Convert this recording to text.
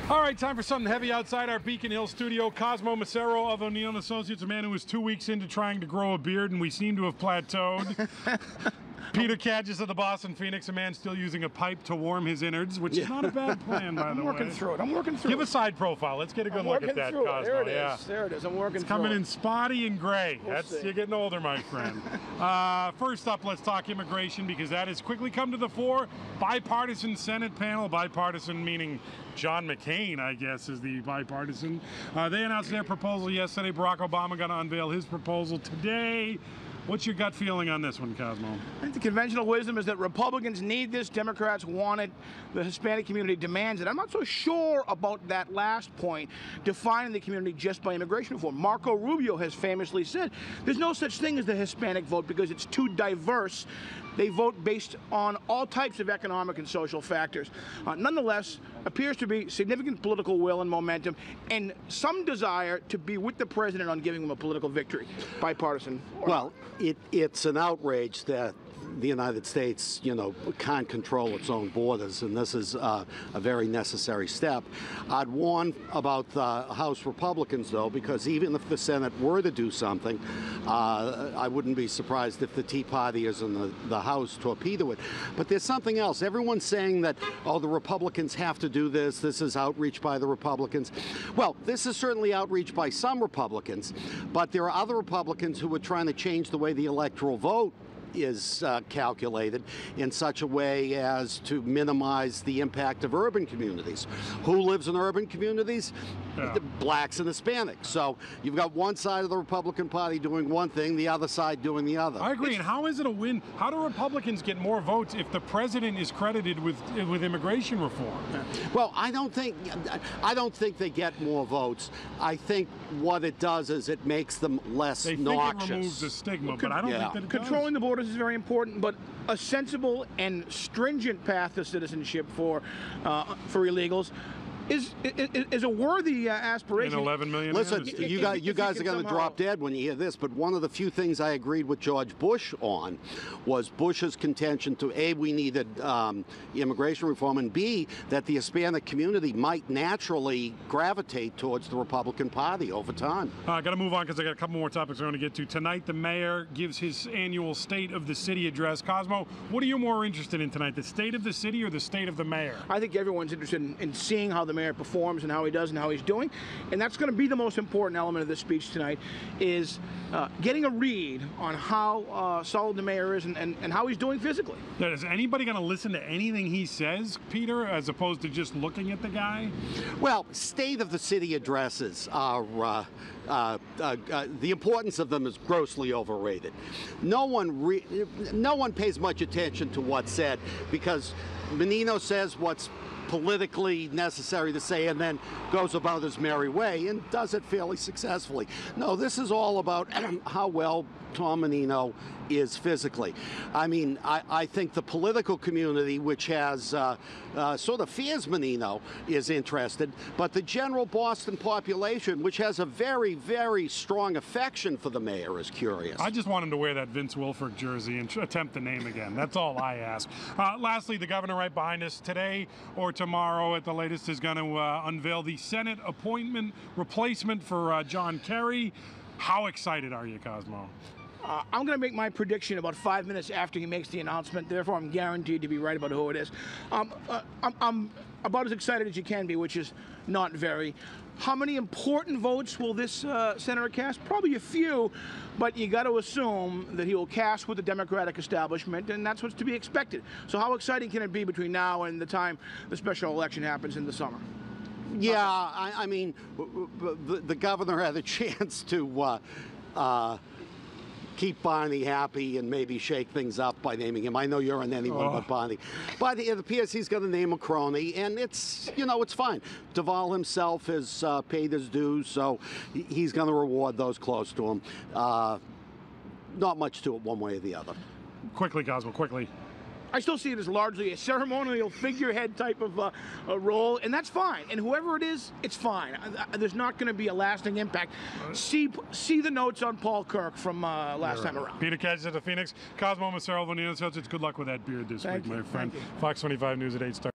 All right, time for something heavy outside our Beacon Hill studio. Cosmo Macero of Menino Associates, a man who was 2 weeks into trying to grow a beard, and we seem to have plateaued. Peter Cadges of the Boston Phoenix, a man still using a pipe to warm his innards, which is not a bad plan, by the way. I'm working through it. Give a side profile. Let's get a good look at that, Cosmo. There it is. There it is. I'm working through it. It's coming in spotty and gray. You're getting older, my friend. First up, let's talk immigration, because that has quickly come to the fore. Bipartisan Senate panel, bipartisan meaning John McCain, I guess, is the bipartisan. They announced their proposal yesterday. Barack Obama going to unveil his proposal today. What's your gut feeling on this one, Cosmo? I think the conventional wisdom is that Republicans need this, Democrats want it, the Hispanic community demands it. I'm not so sure about that last point, defining the community just by immigration reform. Marco Rubio has famously said there's no such thing as the Hispanic vote because it's too diverse. They vote based on all types of economic and social factors. Nonetheless, appears to be significant political will and momentum and some desire to be with the president on giving him a political victory, bipartisan. Well, it's an outrage that the United States, can't control its own borders, and this is a very necessary step. I'd warn about the House Republicans, though, because even if the Senate were to do something, I wouldn't be surprised if the Tea Partiers in the House torpedo it. But there's something else. Everyone's saying that, oh, the Republicans have to do this. This is outreach by the Republicans. Well, this is certainly outreach by some Republicans, but there are other Republicans who are trying to change the way the electoral vote is calculated in such a way as to minimize the impact of urban communities. Who lives in urban communities? The blacks and Hispanics. So you've got one side of the Republican Party doing one thing, the other side doing the other. I agree. And how is it a win? How do Republicans get more votes if the president is credited with immigration reform? Well, I don't think they get more votes. I think what it does is it makes them less noxious. They think it removes the stigma, but I don't think that it Controlling the borders is very important, but a sensible and stringent path to citizenship for illegals is a worthy aspiration. 11 million. Listen, you guys are going to drop dead when you hear this, but one of the few things I agreed with George Bush on was Bush's contention to A, we needed immigration reform, and B, that the Hispanic community might naturally gravitate towards the Republican Party over time. I got to move on because I got a couple more topics I want to get to. Tonight, the mayor gives his annual State of the City address. Cosmo, what are you more interested in tonight, the state of the city or the state of the mayor? I think everyone's interested in seeing how the mayor performs and how he does and how he's doing, and that's going to be the most important element of this speech tonight, is getting a read on how solid the mayor is and how he's doing physically. Is anybody going to listen to anything he says, Peter, as opposed to just looking at the guy? Well, State of the City addresses are the importance of them is grossly overrated. No one pays much attention to what's said because Menino says what's politically necessary to say and then goes about his merry way and does it fairly successfully. No, this is all about how well Tom Menino is physically. I mean, I think the political community, which has sort of fears Menino, is interested, but the general Boston population, which has a very, very strong affection for the mayor, is curious. I just want him to wear that Vince Wilfork jersey and attempt the name again. That's all I ask. Lastly, the governor right behind us today or tomorrow at the latest is going to unveil the Senate appointment replacement for John Kerry. How excited are you, Cosmo? I'm going to make my prediction about 5 minutes after he makes the announcement. Therefore, I'm guaranteed to be right about who it is. I'm about as excited as you can be, which is not very. How many important votes will this senator cast? Probably a few, but you got to assume that he will cast with the Democratic establishment, and that's what's to be expected. So how exciting can it be between now and the time the special election happens in the summer? Yeah, I mean, the governor had a chance to keep Barney happy and maybe shake things up by naming him. I know you're on anyone but Barney. But it appears he's going to name a crony, and it's fine. Duvall himself has paid his dues, so he's going to reward those close to him. Not much to it one way or the other. Quickly, Cosmo, quickly. I still see it as largely a ceremonial figurehead type of a role, and that's fine. And whoever it is, it's fine. There's not going to be a lasting impact. See the notes on Paul Kirk from last time around. Peter Cadges of the Phoenix, Cosmo Macero of Menino Associates. Good luck with that beard this week, my friend. Fox 25 News at 8 starts.